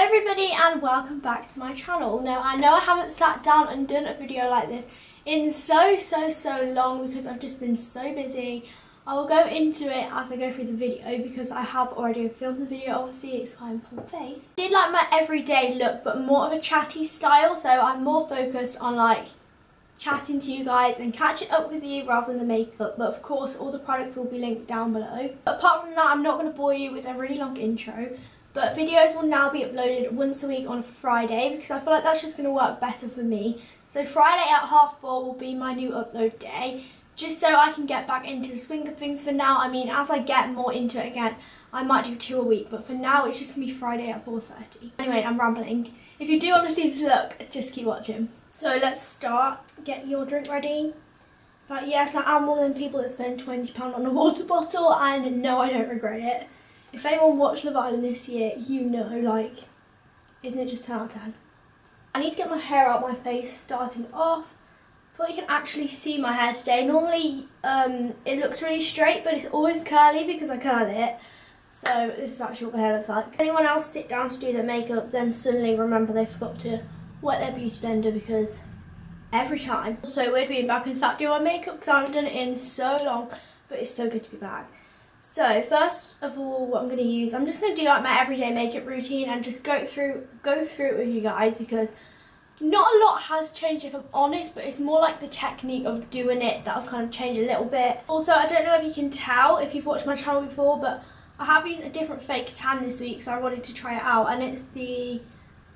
everybody and welcome back to my channel. Now I know I haven't sat down and done a video like this in so long because I've just been so busy. I will go into it as I go through the video because I have already filmed the video. Obviously it's quite full face. I did like my everyday look but more of a chatty style, so I'm more focused on like chatting to you guys and catching up with you rather than the makeup, but of course all the products will be linked down below. But apart from that, I'm not going to bore you with a really long intro, but videos will now be uploaded once a week on a Friday because I feel like that's just going to work better for me. So Friday at 4:30 will be my new upload day, just so I can get back into the swing of things. For now, I mean, as I get more into it again, I might do 2 a week, but for now it's just going to be Friday at 4:30. Anyway, I'm rambling. If you do want to see this look, just keep watching. So let's start. Get your drink ready. But yes, I am one of them people that spend £20 on a water bottle, and no, I don't regret it. If anyone watched Love Island this year, you know, like, isn't it just 10 out of 10? I need to get my hair out my face starting off. I feel like you can actually see my hair today. Normally it looks really straight, but it's always curly because I curl it. So this is actually what my hair looks like. If anyone else sit down to do their makeup, then suddenly remember they forgot to wet their beauty blender, because every time. It's so weird being back and sat doing my makeup because I haven't done it in so long, but it's so good to be back. So first of all, what I'm going to use, I'm just going to do like my everyday makeup routine and just go through it with you guys, because not a lot has changed if I'm honest, but it's more like the technique of doing it that I've kind of changed a little bit. Also, I don't know if you can tell if you've watched my channel before, but I have used a different fake tan this week, so I wanted to try it out, and it's the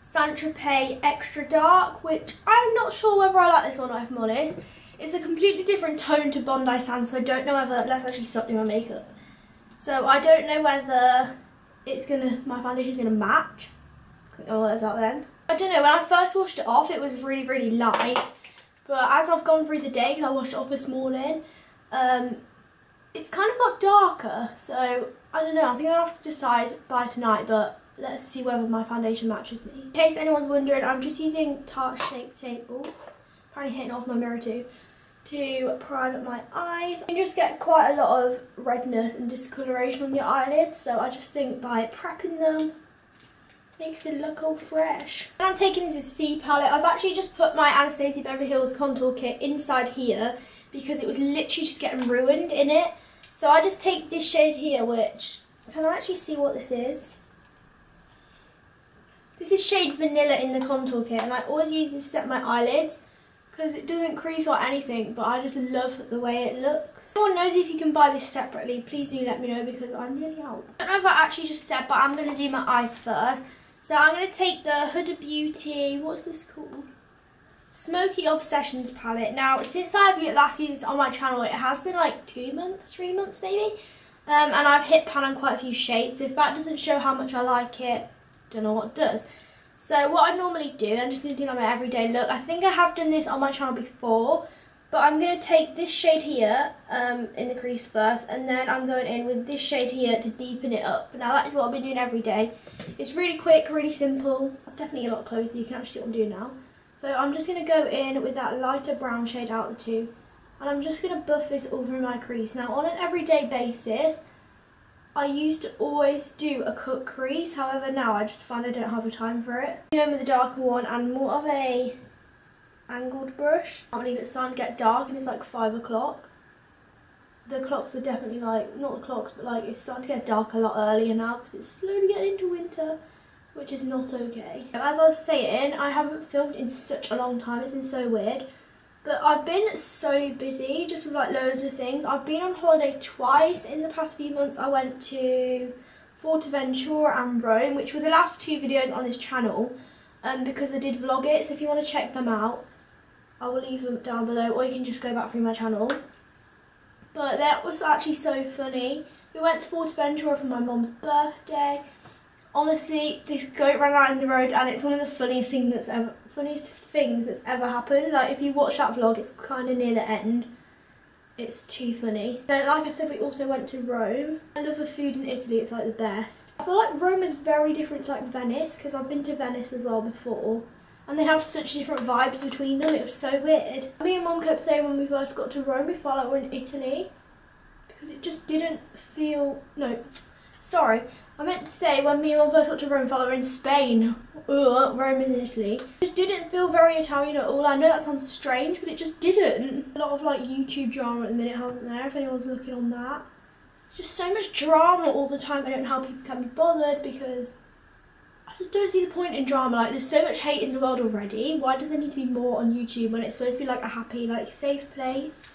Saint-Tropez Extra Dark, which I'm not sure whether I like this or not, if I'm honest. It's a completely different tone to Bondi Sand, so I don't know whether, let's actually stop doing my makeup. So I don't know whether my foundation's gonna match. Quick words out then. I don't know, when I first washed it off, it was really light, but as I've gone through the day, because I washed it off this morning, it's kind of got darker, so I don't know, I think I'll have to decide by tonight, but let's see whether my foundation matches me. In case anyone's wondering, I'm just using Tarte Shape Tape, apparently hitting off my mirror too, to prime my eyes. You just get quite a lot of redness and discoloration on your eyelids, so I just think by prepping them, makes it look all fresh. And I'm taking this C palette. I've actually just put my Anastasia Beverly Hills contour kit inside here because it was literally just getting ruined in it. So I just take this shade here, which, can I actually see what this is? This is shade Vanilla in the contour kit, and I always use this to set my eyelids because it doesn't crease or anything, but I just love the way it looks. If anyone knows if you can buy this separately, please do let me know because I'm nearly out. I don't know if I actually just said, but I'm going to do my eyes first. So I'm going to take the Huda Beauty, what's this called? Smoky Obsessions palette. Now, since I've last used this on my channel, it has been like 2 months, 3 months maybe. And I've hit pan on quite a few shades. If that doesn't show how much I like it, don't know what does. So what I normally do, I'm just going to do like my everyday look. I think I have done this on my channel before, but I'm going to take this shade here in the crease first, and then I'm going in with this shade here to deepen it up. Now that is what I've been doing every day. It's really quick, really simple. It's definitely a lot closer. You can actually see what I'm doing now. So I'm just going to go in with that lighter brown shade out of the two, and I'm just going to buff this all through my crease. Now on an everyday basis, I used to always do a cut crease, however now I just find I don't have the time for it. I'm going with the darker one and more of a angled brush. I can't believe it's starting to get dark and it's like 5 o'clock. The clocks are definitely like, not the clocks, but like it's starting to get dark a lot earlier now because it's slowly getting into winter, which is not okay. As I was saying, I haven't filmed in such a long time, it's been so weird. But I've been so busy just with like loads of things. I've been on holiday twice in the past few months. I went to Fuerteventura and Rome, which were the last 2 videos on this channel because I did vlog it. So if you want to check them out, I will leave them down below, or you can just go back through my channel. But that was actually so funny. We went to Fuerteventura for my mum's birthday. Honestly, this goat ran out in the road, and it's one of the funniest things that's ever happened. Like, if you watch that vlog, it's kind of near the end. It's too funny. Then, like I said, we also went to Rome. I love the food in Italy, it's like the best. I feel like Rome is very different to like Venice, because I've been to Venice as well before, and they have such different vibes between them. It was so weird. Me and Mum kept saying when we first got to Rome, we felt like we're in Italy, because it just didn't feel, no, sorry. I meant to say, when me and Mum first got to Rome, I felt like we were in Spain. Ugh, Rome is in Italy. It just didn't feel very Italian at all. I know that sounds strange, but it just didn't. A lot of like YouTube drama at the minute, hasn't there, if anyone's looking on that. It's just so much drama all the time. I don't know how people can be bothered, because I just don't see the point in drama. Like, there's so much hate in the world already. Why does there need to be more on YouTube when it's supposed to be like a happy, like safe place?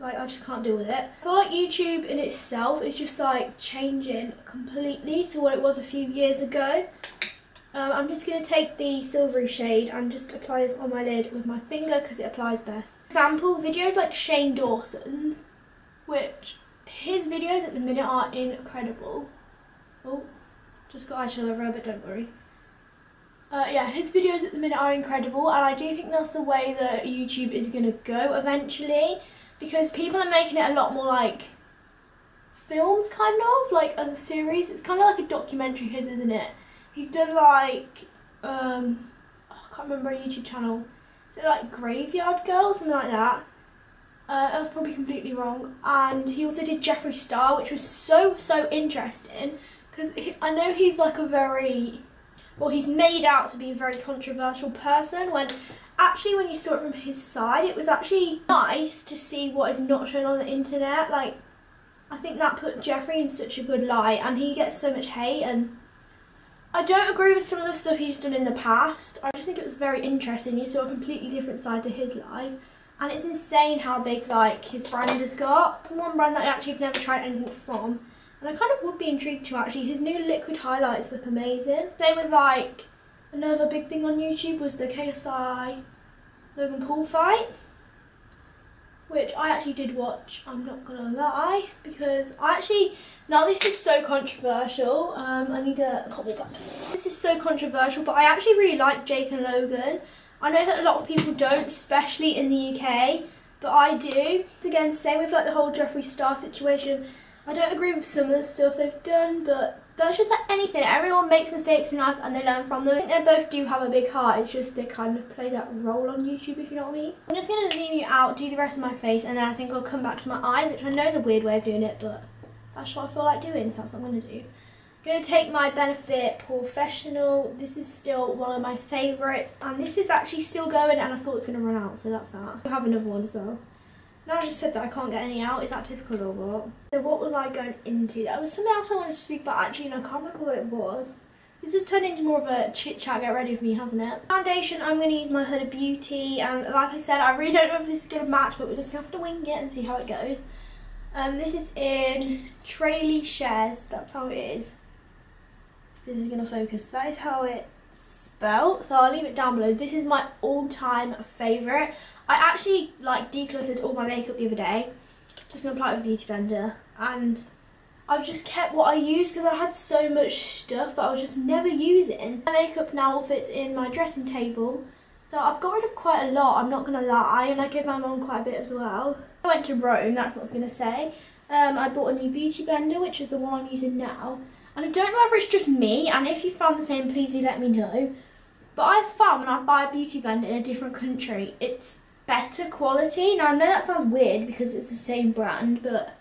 Like, I just can't deal with it. I feel like YouTube in itself is just like changing completely to what it was a few years ago. I'm just going to take the silvery shade and just apply this on my lid with my finger because it applies best. Example, videos like Shane Dawson's, which his videos at the minute are incredible. Oh, just got eyeshadow over, but don't worry. Yeah, his videos at the minute are incredible, and I do think that's the way that YouTube is going to go eventually. Because people are making it a lot more like films, kind of, like as a series. It's kind of like a documentary, his, isn't it? He's done like, I can't remember a YouTube channel. Is it like Graveyard Girl, something like that? That was probably completely wrong. And he also did Jeffree Star, which was so interesting. Because I know he's like a very, well, he's made out to be a very controversial person, when actually when you saw it from his side, it was actually nice to see what is not shown on the internet. Like, I think that put Jeffree in such a good light, and he gets so much hate, and I don't agree with some of the stuff he's done in the past. I just think it was very interesting. You saw a completely different side to his life, and it's insane how big like his brand has got. It's one brand that I actually have never tried anything from, and I kind of would be intrigued to actually. His new liquid highlights look amazing. Same with like, another big thing on YouTube was the KSI Logan Paul fight, which I actually did watch, I'm not gonna lie, because I actually, now this is so controversial, I need a cobble back. This is so controversial, but I actually really like Jake and Logan. I know that a lot of people don't, especially in the UK, but I do. Again, same with like the whole Jeffree Star situation. I don't agree with some of the stuff they've done, but that's just like anything. Everyone makes mistakes in life and they learn from them. I think they both do have a big heart. It's just they kind of play that role on YouTube, if you know what I mean. I'm just going to zoom you out, do the rest of my face, and then I think I'll come back to my eyes, which I know is a weird way of doing it, but that's what I feel like doing, so that's what I'm going to do. I'm going to take my Benefit Professional. This is still one of my favourites, and this is actually still going, and I thought it was going to run out, so that's that. I'll have another one as well. Now I just said that I can't get any out. Is that typical or what? So what was I going into? There was something else I wanted to speak about actually, and I can't remember what it was. This has turned into more of a chit chat, get ready with me, hasn't it? Foundation, I'm going to use my Huda Beauty, and like I said, I really don't know if this is going to match, but we're just going to have to wing it and see how it goes. This is in Traily Shares, that's how it is. If this is going to focus, that is how it's spelled, so I'll leave it down below. This is my all-time favourite. I actually like decluttered all my makeup the other day, just going to apply it with a beauty blender, and I've just kept what I use because I had so much stuff that I was just never using. My makeup now all fits in my dressing table, so I've got rid of quite a lot, I'm not going to lie, and I gave my mum quite a bit as well. I went to Rome, that's what I was going to say. I bought a new beauty blender, which is the one I'm using now, and I don't know whether it's just me, and if you found the same, please do let me know. But I've found when I buy a beauty blender in a different country, it's better quality. Now I know that sounds weird because it's the same brand, but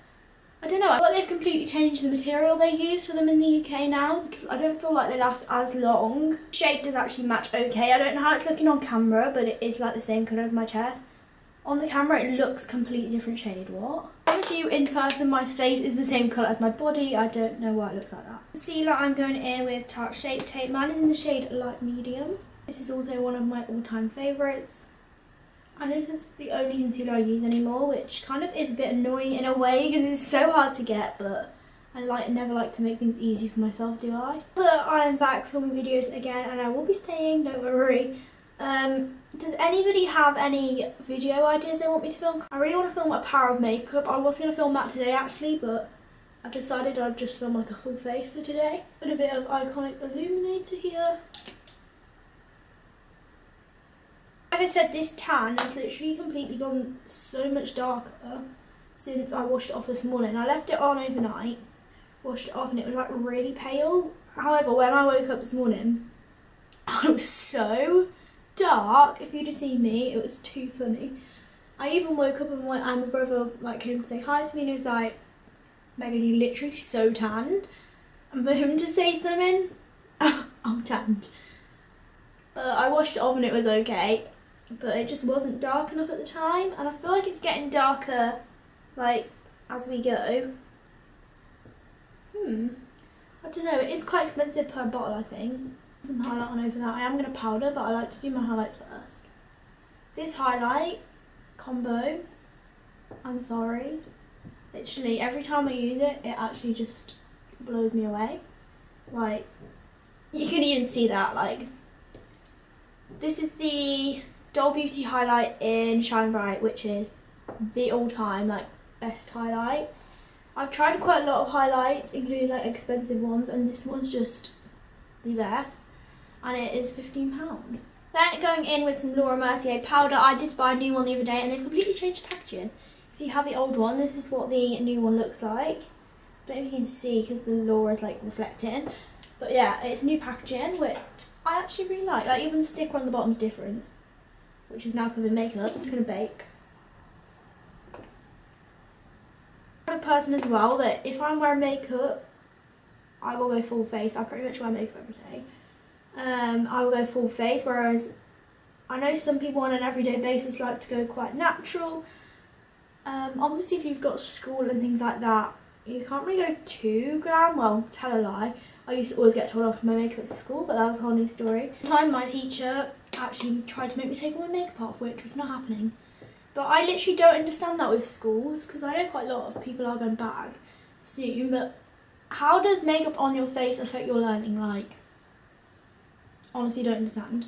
I don't know. I feel like they've completely changed the material they use for them in the UK now, because I don't feel like they last as long. The shade does actually match okay. I don't know how it's looking on camera, but it is like the same colour as my chest. On the camera it looks completely different shade. What? I promise you in person my face is the same colour as my body. I don't know why it looks like that. Concealer I'm going in with Tarte Shape Tape. Mine is in the shade Light Medium. This is also one of my all-time favourites. And this is the only concealer I use anymore, which kind of is a bit annoying in a way because it's so hard to get, but I never like to make things easy for myself, do I? But I am back filming videos again, and I will be staying, don't worry. Does anybody have any video ideas they want me to film? I really want to film a power of makeup. I was going to film that today actually, but I decided I'd just film like a full face for today. Put a bit of Iconic Illuminator here. Like I said, this tan has literally completely gone so much darker since I washed it off this morning. I left it on overnight, washed it off, and it was like really pale. However, when I woke up this morning, it was so dark. If you'd have seen me, it was too funny. I even woke up and my brother like came to say hi to me, and he was like, "Megan, you're literally so tanned." And for him to say something, I'm tanned. I washed it off and it was okay, but it just wasn't dark enough at the time, and I feel like it's getting darker like as we go. I don't know, it is quite expensive per bottle, I think. Some highlight on over that. I am going to powder, but I like to do my highlight first. This highlight combo, I'm sorry, literally every time I use it, it actually just blows me away. Like, you can even see that, like, this is the Doll Beauty highlight in Shine Bright, which is the all-time, like, best highlight. I've tried quite a lot of highlights, including like expensive ones, and this one's just the best, and it is £15. Then going in with some Laura Mercier powder. I did buy a new one the other day, and they've completely changed the packaging. If you have the old one, this is what the new one looks like. I don't know if you can see because the Laura is like reflecting, but yeah, it's new packaging, which I actually really like. Like, even the sticker on the bottom is different, which is now covered in makeup. It's gonna bake. I'm a person as well that if I'm wearing makeup, I will go full face. I pretty much wear makeup every day. I will go full face, whereas I know some people on an everyday basis like to go quite natural. Obviously if you've got school and things like that, you can't really go too glam. Well, tell a lie. I used to always get told off for my makeup at school, but that was a whole new story. One time my teacher actually tried to make me take all my makeup off, which was not happening. But I literally don't understand that with schools, because I know quite a lot of people are going back soon, but how does makeup on your face affect your learning? Like, honestly don't understand.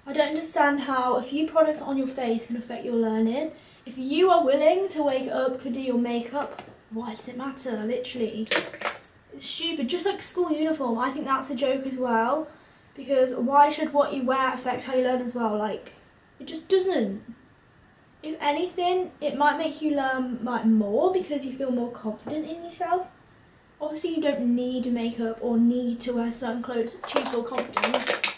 I don't understand how a few products on your face can affect your learning. If you are willing to wake up to do your makeup, why does it matter? Literally, it's stupid. Just like school uniform, I think that's a joke as well, because why should what you wear affect how you learn as well? Like, it just doesn't. If anything, it might make you learn like more because you feel more confident in yourself. Obviously you don't need makeup or need to wear certain clothes to feel confident,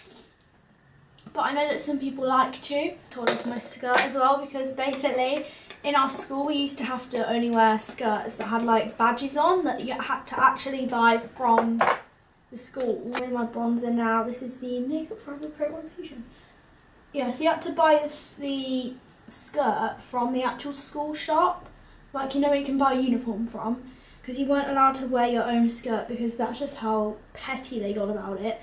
but I know that some people like to. Told off my skirt as well, because basically in our school we used to have to only wear skirts that had like badges on that you had to actually buy from the school. With my bronzer now, this is the Makeup Forever Pro Bronze Fusion. Yeah, so you had to buy the skirt from the actual school shop, like, you know, where you can buy a uniform from, because you weren't allowed to wear your own skirt because that's just how petty they got about it.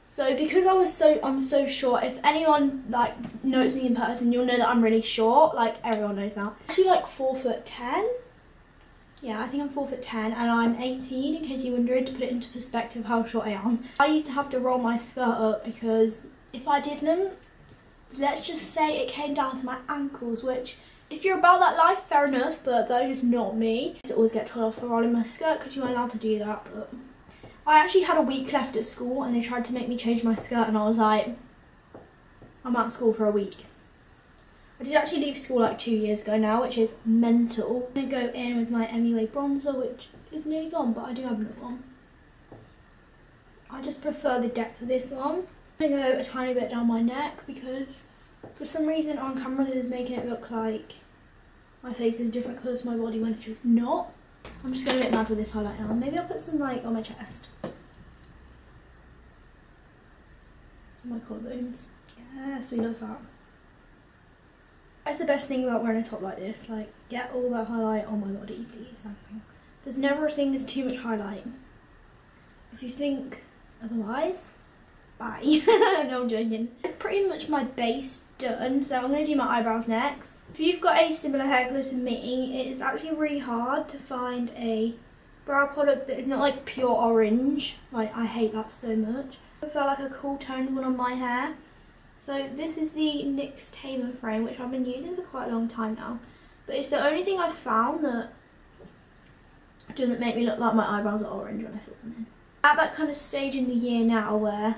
So because I'm so short, if anyone like knows me in person, you'll know that I'm really short. Like, everyone knows that. Actually, like 4'10". Yeah, I think I'm 4'10", and I'm 18, in case you wondered, to put it into perspective how short I am. I used to have to roll my skirt up because if I didn't, let's just say it came down to my ankles, which if you're about that life, fair enough, but that is not me. I always get told off for rolling my skirt because you weren't allowed to do that, but I actually had a week left at school and they tried to make me change my skirt, and I was like, I'm out of school for a week. I did actually leave school like 2 years ago now, which is mental. I'm going to go in with my MUA bronzer, which is nearly gone, but I do have another one. I just prefer the depth of this one. I'm going to go a tiny bit down my neck because for some reason on camera this is making it look like my face is different colour to my body when it's just not. I'm just going to get mad with this highlight now. Maybe I'll put some light on my chest. My collarbones. Yes, we love that. That's the best thing about wearing a top like this. Like, get all that highlight on my body, please. Thanks. There's never a thing as too much highlight. If you think otherwise, bye. No, I'm joking. It's pretty much my base done, so I'm going to do my eyebrows next. If you've got a similar hair colour to me, it is actually really hard to find a brow product that is not like pure orange. Like, I hate that so much. I prefer like a cool toned one on my hair. So this is the NYX Tamer frame, which I've been using for quite a long time now. But it's the only thing I've found that doesn't make me look like my eyebrows are orange when I fill them in. At that kind of stage in the year now where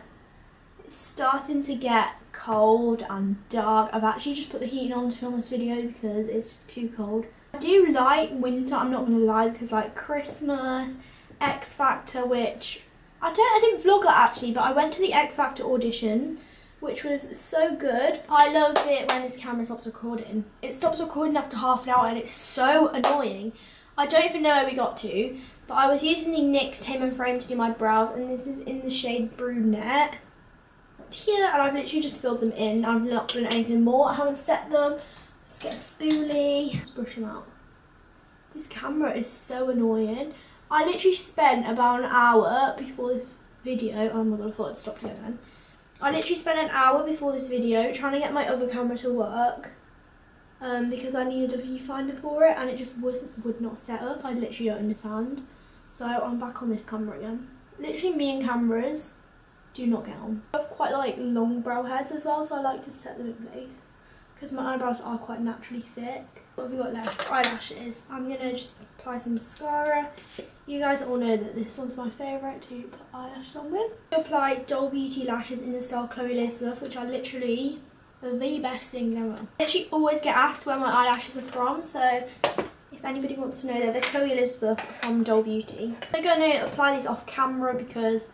it's starting to get cold and dark. I've actually just put the heating on to film this video because it's just too cold. I do like winter, I'm not going to lie, because like Christmas, X Factor, which I didn't vlog that actually, but I went to the X Factor audition, which was so good. I love it when this camera stops recording. It stops recording after half an hour and it's so annoying. I don't even know where we got to, But I was using the NYX Tame and Frame to do my brows, and this is in the shade Brunette. Here, and I've literally just filled them in. I've not done anything more. I haven't set them. Let's get a spoolie. Let's brush them out. This camera is so annoying. I literally spent about an hour before this video. Oh my god, I thought it stopped again then. I literally spent an hour before this video trying to get my other camera to work. Because I needed a viewfinder for it, and it just would not set up. I literally don't understand. So I'm back on this camera again. Literally, me and cameras do not get on. I have quite like long brow hairs as well, so I like to set them in place because my eyebrows are quite naturally thick. What have we got left? Eyelashes. I'm gonna just apply some mascara. You guys all know that this one's my favourite to put eyelashes on with. I apply Doll Beauty lashes in the style Chloe Elizabeth, which are literally the best thing ever. I literally always get asked where my eyelashes are from, so if anybody wants to know, they're the Chloe Elizabeth from Doll Beauty. I'm going to apply these off camera because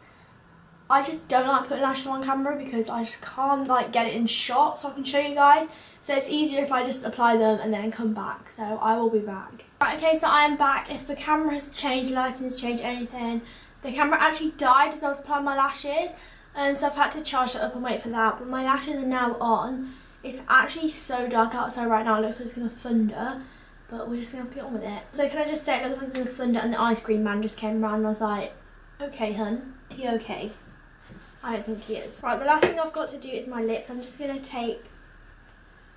I just don't like putting lashes on camera because I just can't like get it in shot so I can show you guys. So it's easier if I just apply them and then come back. So I will be back. Right, okay, so I am back. If the camera has changed, lighting has changed, anything, the camera actually died as I was applying my lashes. So I've had to charge it up and wait for that, but my lashes are now on. It's actually so dark outside right now, it looks like it's going to thunder, but we're just going to have to get on with it. So can I just say, it looks like it's going to thunder, and the ice cream man just came around and I was like, okay hun, is he okay? I don't think he is. Right, the last thing I've got to do is my lips. I'm just going to take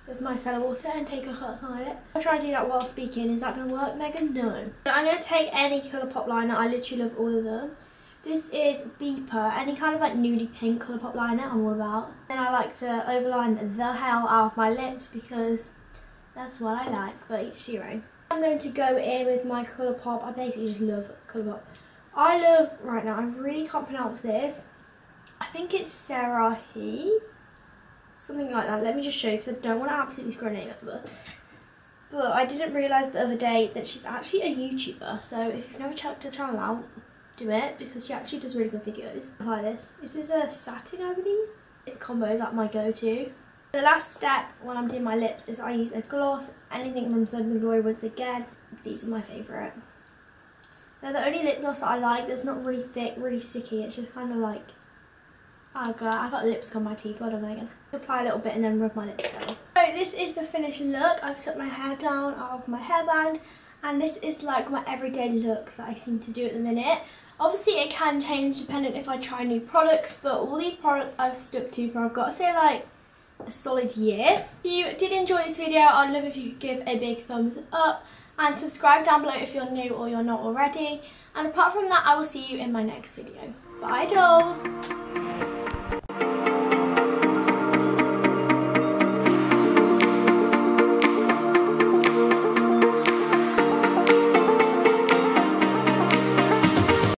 with my micellar water and take a hot highlight. I'll try to do that while speaking. Is that going to work, Megan? No. So I'm going to take any Colourpop liner. I literally love all of them. This is Beeper, any kind of like nudie pink Colourpop liner I'm all about. And I like to overline the hell out of my lips because that's what I like, but each to your own. I'm going to go in with my Colourpop. I basically just love Colourpop. I love, right now, I really can't pronounce this. I think it's Sarahi, something like that. Let me just show you because I don't want to absolutely screw her name up. But I didn't realise the other day that she's actually a YouTuber. So if you've never checked her channel out, do it because she actually does really good videos. Apply this. This is a satin, I believe. Lip combo is like my go-to. The last step when I'm doing my lips is I use a gloss. Anything from Sun & Glory once again. These are my favourite. They're the only lip gloss that I like that's not really thick, really sticky. It's just kind of like, oh god, I got lipstick on my teeth. Well done, Megan. Apply a little bit and then rub my lips together. So this is the finished look. I've took my hair down out of my hairband, and this is like my everyday look that I seem to do at the minute. Obviously it can change depending if I try new products, but all these products I've stuck to for, I've got to say, like a solid year. If you did enjoy this video, I'd love if you could give a big thumbs up and subscribe down below if you're new or you're not already. And apart from that, I will see you in my next video. Bye dolls!